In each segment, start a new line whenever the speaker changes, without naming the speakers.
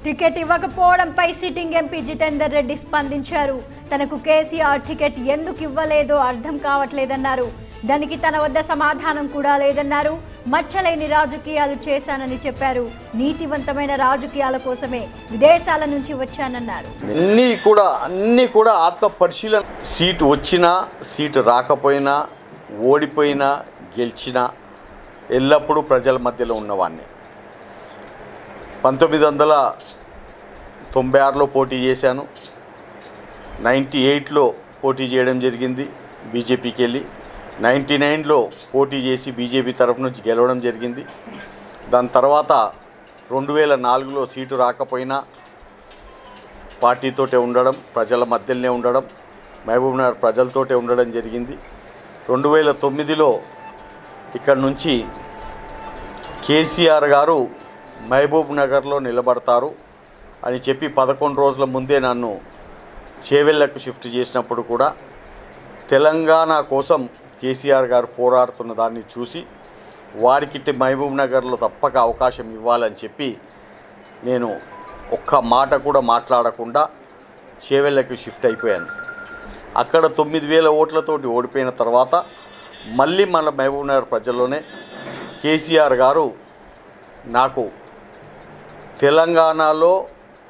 Ticket ఇవ్వకపోవడంపై sitting MP Jitender Reddy స్పందించారు. తనకు కేసీఆర్ టికెట్ ఎందుకు ఇవ్వలేదో అర్థం కావట్లేదన్నారు. దానికి తన వద్ద సమాధానం కూడా లేదన్నారు. మచ్చలేని రాజకీయాలు చేశానని చెప్పారు. నీతివంతమైన రాజకీయాల కోసమే విదేశాల నుంచి వచ్చానన్నారు.
అన్నీ కూడా ఆత్మ పరిశీలన. సీటు వచ్చినా సీటు రాకపోయినా ఓడిపోయినా గెలిచినా ఎల్లప్పుడూ ప్రజల మధ్యలో ఉన్నవాడిని. 1996లో పోటీ చేశాను. 98లో పోటీ చేయడం జరిగింది బీజేపీకి వెళ్ళి. 99లో పోటీ చేసి బీజేపీ తరఫు నుంచి గెలవడం జరిగింది. దాని తర్వాత 2004లో సీటు రాకపోయినా పార్టీతోటే ఉండడం, ప్రజల మధ్యలోనే ఉండడం, మహబూబ్నగర్ ప్రజలతోటే ఉండడం జరిగింది. 2009లో ఇక్కడ నుంచి కేసీఆర్ గారు మహబూబ్నగర్లో నిలబడతారు అని చెప్పి 11 రోజుల ముందే నన్ను చేవెళ్లకు షిఫ్ట్ చేసినప్పుడు కూడా తెలంగాణ కోసం కేసీఆర్ గారు పోరాడుతున్న దాన్ని చూసి వారికి మహబూబ్నగర్లో తప్పక అవకాశం ఇవ్వాలని చెప్పి నేను ఒక్క మాట కూడా మాట్లాడకుండా చేవెళ్లకు షిఫ్ట్ అయిపోయాను. అక్కడ 9,000 ఓట్లతోటి ఓడిపోయిన తర్వాత మళ్ళీ మన మహబూబ్నగర్ ప్రజల్లోనే కేసీఆర్ గారు నాకు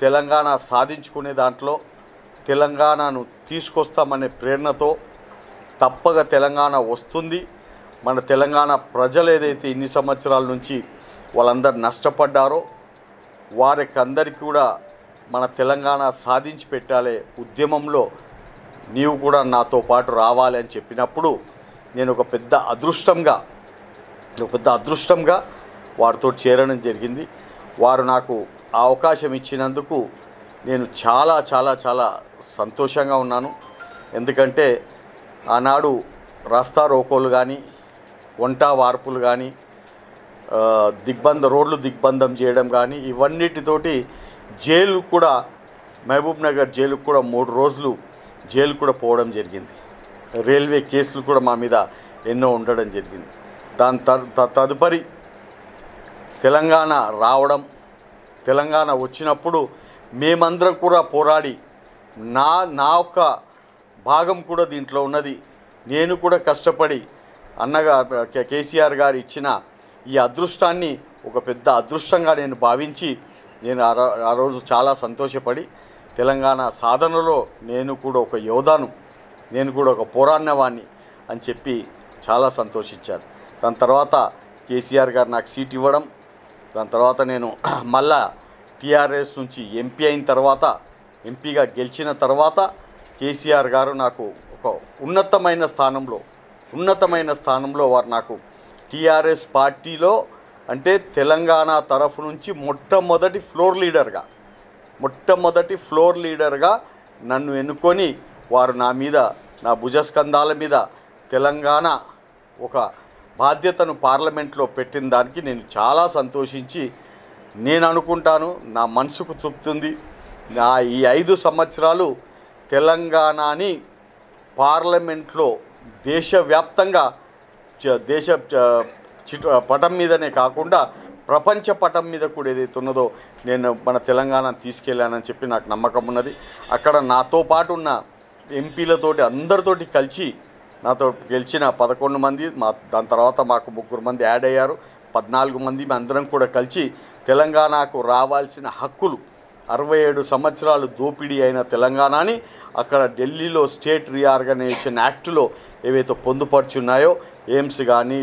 తెలంగాణ సాధించుకునే దాంట్లో తెలంగాణను తీసుకొస్తామనే ప్రేరణతో తప్పక తెలంగాణ వస్తుంది. మన తెలంగాణ ప్రజలు ఏదైతే ఇన్ని సంవత్సరాల నుంచి వాళ్ళందరూ నష్టపడ్డారో వారికి అందరికీ కూడా మన తెలంగాణ సాధించి పెట్టాలి, ఉద్యమంలో నీవు కూడా నాతో పాటు రావాలి అని చెప్పినప్పుడు నేను ఒక పెద్ద అదృష్టంగా వారితో చేరడం జరిగింది. వారు నాకు ఆ అవకాశం ఇచ్చినందుకు నేను చాలా చాలా చాలా సంతోషంగా ఉన్నాను. ఎందుకంటే ఆనాడు రాస్తా రోకోలు కానీ వంట వార్పులు కానీ రోడ్లు దిగ్బంధం చేయడం కానీ ఇవన్నిటితోటి జైలు కూడా మహబూబ్నగర్ జైలుకు కూడా 3 రోజులు జైలు కూడా పోవడం జరిగింది. రైల్వే కేసులు కూడా మా మీద ఎన్నో ఉండడం జరిగింది. దాని తదుపరి తెలంగాణ రావడం, తెలంగాణ వచ్చినప్పుడు మేమందరం కూడా పోరాడి నా ఒక్క భాగం కూడా దీంట్లో ఉన్నది. నేను కూడా కష్టపడి కేసీఆర్ గారు ఇచ్చిన ఈ అదృష్టాన్ని ఒక పెద్ద అదృష్టంగా నేను భావించి నేను ఆ రోజు చాలా సంతోషపడి తెలంగాణ సాధనలో నేను కూడా ఒక యోధాను, నేను కూడా ఒక పోరాడినవాణ్ణి అని చెప్పి చాలా సంతోషించాను. దాని తర్వాత కేసీఆర్ గారు నాకు సీట్ ఇవ్వడం, దాని తర్వాత నేను మళ్ళా టీఆర్ఎస్ నుంచి ఎంపీ అయిన తర్వాత ఎంపీగా గెలిచిన తర్వాత కేసీఆర్ గారు నాకు ఒక ఉన్నతమైన స్థానంలో వారు నాకు టీఆర్ఎస్ పార్టీలో అంటే తెలంగాణ తరఫు నుంచి మొట్టమొదటి ఫ్లోర్ లీడర్గా నన్ను ఎన్నుకొని వారు నా భుజస్కంధాల మీద తెలంగాణ ఒక బాధ్యతను పార్లమెంట్లో పెట్టిన దానికి నేను చాలా సంతోషించి నేను అనుకుంటాను నా మనసుకు తృప్తి ఉంది. ఈ 5 సంవత్సరాలు తెలంగాణని పార్లమెంట్లో దేశవ్యాప్తంగా పటం మీదనే కాకుండా ప్రపంచ పటం మీద కూడా ఏదైతే ఉన్నదో నేను మన తెలంగాణను తీసుకెళ్ళానని చెప్పి నాకు నమ్మకం ఉన్నది. అక్కడ నాతో పాటు ఉన్న ఎంపీలతోటి అందరితోటి కలిసి నాతో గెలిచిన 11 మంది, దాని తర్వాత మాకు 3 మంది యాడ్ అయ్యారు, 14 మంది అందరం కూడా కలిసి తెలంగాణకు రావాల్సిన హక్కులు 67 సంవత్సరాలు దోపిడీ అయిన తెలంగాణని అక్కడ ఢిల్లీలో స్టేట్ రీఆర్గనైజేషన్ యాక్ట్లో ఏవైతే పొందుపరుచున్నాయో ఎయిమ్స్ కానీ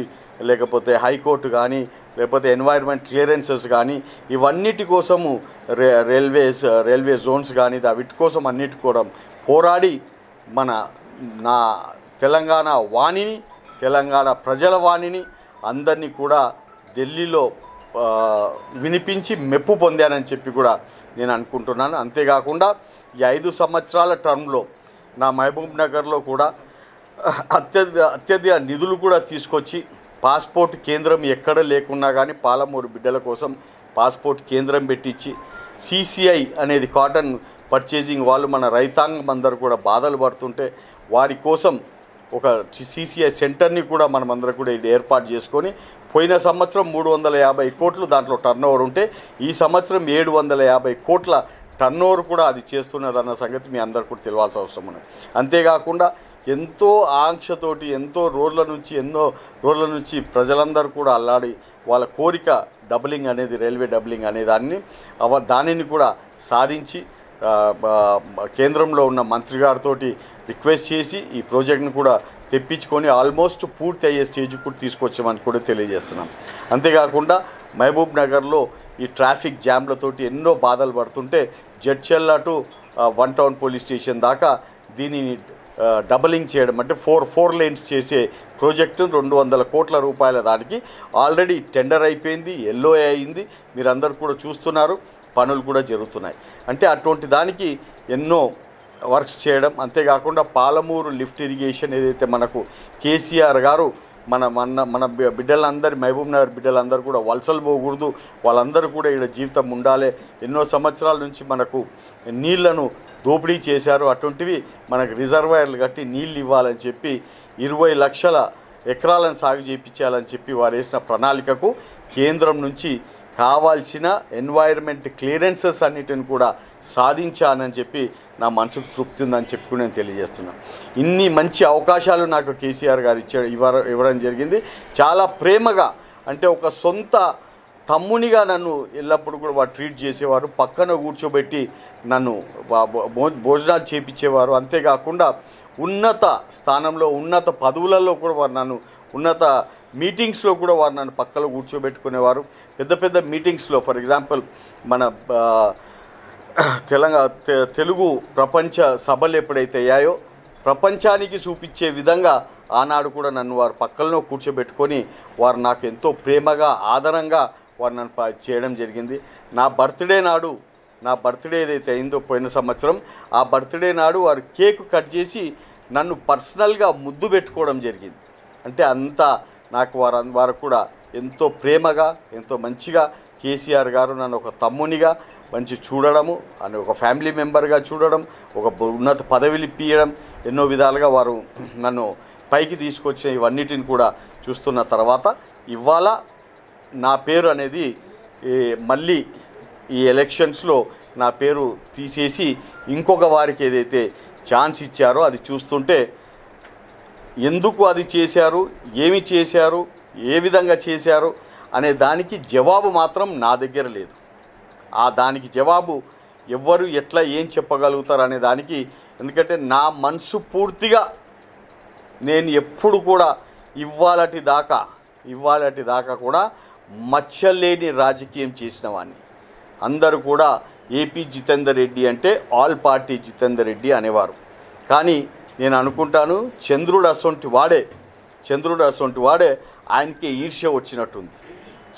లేకపోతే హైకోర్టు కానీ లేకపోతే ఎన్వైర్న్మెంట్ క్లియరెన్సెస్ కానీ ఇవన్నిటి కోసము రైల్వే జోన్స్ కానీ వీటి కోసం అన్నిటి కూడా పోరాడి నా తెలంగాణ వాణిని, తెలంగాణ ప్రజల వాణిని అందరినీ కూడా ఢిల్లీలో వినిపించి మెప్పు పొందానని చెప్పి కూడా నేను అనుకుంటున్నాను. అంతేకాకుండా ఈ 5 సంవత్సరాల టర్మ్లో నా మహబూబ్నగర్లో కూడా అత్యధిక నిధులు కూడా తీసుకొచ్చి పాస్పోర్ట్ కేంద్రం ఎక్కడ లేకున్నా కానీ పాలమూరు బిడ్డల కోసం పాస్పోర్ట్ కేంద్రం పెట్టించి CCI అనేది కాటన్ పర్చేజింగ్ వాళ్ళు మన రైతాంగం అందరూ కూడా బాధలు పడుతుంటే వారి కోసం ఒక CCI సెంటర్ని కూడా మనమందరం కూడా ఏర్పాటు చేసుకొని పోయిన సంవత్సరం 350 కోట్లు దాంట్లో టర్నోవర్ ఉంటే ఈ సంవత్సరం 750 కోట్ల టర్నోవర్ కూడా అది చేస్తున్నదన్న సంగతి మీ అందరు కూడా తెలియాల్సిన అవసరం ఉన్నది. అంతేకాకుండా ఎంతో ఆంక్షతోటి ఎన్నో రోజుల నుంచి ప్రజలందరూ కూడా అల్లాడి వాళ్ళ కోరిక డబులింగ్ అనేది, రైల్వే డబులింగ్ అనే దానిని కూడా సాధించి కేంద్రంలో ఉన్న మంత్రి గారితో రిక్వెస్ట్ చేసి ఈ ప్రాజెక్ట్ని కూడా తెప్పించుకొని ఆల్మోస్ట్ పూర్తి అయ్యే స్టేజ్కి కూడా తీసుకొచ్చామని కూడా తెలియజేస్తున్నాం. అంతేకాకుండా మహబూబ్ నగర్లో ఈ ట్రాఫిక్ జామ్లతోటి ఎన్నో బాధలు పడుతుంటే Jadcherla to one town police station దాకా దీనిని డబలింగ్ చేయడం అంటే ఫోర్ లేన్స్ చేసే ప్రాజెక్టు 200 కోట్ల రూపాయల దానికి ఆల్రెడీ టెండర్ అయిపోయింది, ఎల్ఓఏ అయింది, మీరందరూ కూడా చూస్తున్నారు, పనులు కూడా జరుగుతున్నాయి. అంటే అటువంటి దానికి ఎన్నో వర్క్స్ చేయడం. అంతేకాకుండా పాలమూరు లిఫ్ట్ ఇరిగేషన్ ఏదైతే మనకు కేసీఆర్ గారు మన బిడ్డలందరి మహబూబ్ నగర్ బిడ్డలందరూ కూడా వలసలు పోకూడదు, వాళ్ళందరూ కూడా ఇక్కడ జీవితం ఉండాలి, ఎన్నో సంవత్సరాల నుంచి మనకు నీళ్లను దోపిడీ చేశారు, అటువంటివి మనకు రిజర్వాయర్లు కట్టి నీళ్ళు ఇవ్వాలని చెప్పి 20 లక్షల ఎకరాలను సాగు చేయించాలని చెప్పి వారు వేసిన ప్రణాళికకు కేంద్రం నుంచి కావాల్సిన ఎన్వైర్న్మెంట్ క్లియరెన్సెస్ అన్నిటిని కూడా సాధించానని చెప్పి నా మనసుకు తృప్తి ఉందని చెప్పి నేను తెలియజేస్తున్నాను. ఇన్ని మంచి అవకాశాలు నాకు కేసీఆర్ గారు ఇవ్వడం జరిగింది. చాలా ప్రేమగా, అంటే ఒక సొంత తమ్మునిగా నన్ను ఎల్లప్పుడూ కూడా వారు ట్రీట్ చేసేవారు, పక్కన కూర్చోబెట్టి నన్ను భోజనాలు చేపించేవారు. అంతేకాకుండా ఉన్నత స్థానంలో ఉన్నత పదవులలో కూడా వారు నన్ను ఉన్నత మీటింగ్స్లో కూడా వారు నన్ను పక్కలో కూర్చోబెట్టుకునేవారు. పెద్ద మీటింగ్స్లో ఫర్ ఎగ్జాంపుల్ మన తెలుగు ప్రపంచ సభలు ఎప్పుడైతే అయ్యాయో ప్రపంచానికి చూపించే విధంగా ఆనాడు కూడా నన్ను వారు పక్కల్లో కూర్చోబెట్టుకొని వారు నాకు ఎంతో ప్రేమగా ఆదరంగా వారు నన్ను చేయడం జరిగింది. నా బర్త్డే ఏదైతే అయిందో పోయిన సంవత్సరం, ఆ బర్త్డే నాడు వారు కేక్ కట్ చేసి నన్ను పర్సనల్గా ముద్దు పెట్టుకోవడం జరిగింది. అంటే అంతా నాకు వారు కూడా ఎంతో ప్రేమగా ఎంతో మంచిగా కేసీఆర్ గారు నన్ను ఒక తమ్మునిగా మంచి చూడడము, అని ఒక ఫ్యామిలీ మెంబర్గా చూడడం, ఒక ఉన్నత పదవిలు ఇప్పించడం, ఎన్నో విధాలుగా వారు నన్ను పైకి తీసుకొచ్చిన ఇవన్నిటిని కూడా చూస్తున్న తర్వాత ఇవాళ నా పేరు అనేది మళ్ళీ ఈ ఎలక్షన్స్లో నా పేరు తీసేసి ఇంకొక వారికి ఏదైతే ఛాన్స్ ఇచ్చారో అది చూస్తుంటే ఎందుకు అది చేశారు, ఏమి చేశారు, ఏ విధంగా చేశారు అనే దానికి జవాబు మాత్రం నా దగ్గర లేదు. దానికి జవాబు ఎవ్వరు ఎట్లా ఏం చెప్పగలుగుతారు అనే దానికి, ఎందుకంటే నా మనసు పూర్తిగా నేను ఎప్పుడు కూడా ఇవాళటి దాకా కూడా మచ్చలేని రాజకీయం చేసిన వాడిని. అందరూ కూడా ఏపీ జితేందర్ రెడ్డి అంటే ఆల్ పార్టీ జితేందర్ రెడ్డి అనేవారు. కానీ నేను అనుకుంటాను చంద్రుడు అసొంటి వాడే ఆయనకి ఈర్ష్య వచ్చినట్టుంది,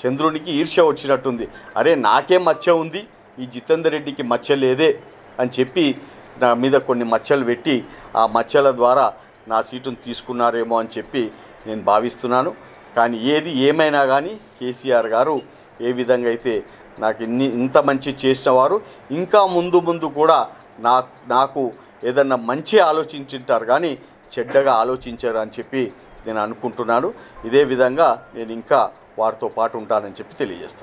చంద్రునికి ఈర్ష్య వచ్చినట్టుంది. అరే నాకే మచ్చ ఉంది, ఈ జితేందర్ రెడ్డికి మచ్చ లేదే అని చెప్పి నా మీద కొన్ని మచ్చలు పెట్టి ఆ మచ్చల ద్వారా నా సీటును తీసుకున్నారేమో అని చెప్పి నేను భావిస్తున్నాను. కానీ ఏది ఏమైనా కానీ కేసీఆర్ గారు ఏ విధంగా అయితే నాకు ఇంత మంచి చేసిన వారు ఇంకా ముందు కూడా నాకు ఏదన్నా మంచి ఆలోచించుంటారు కానీ చెడ్డగా ఆలోచించారు అని చెప్పి నేను అనుకుంటున్నాను. ఇదే విధంగా నేను ఇంకా వారితో పాటు ఉంటానని చెప్పి తెలియజేస్తున్నాను.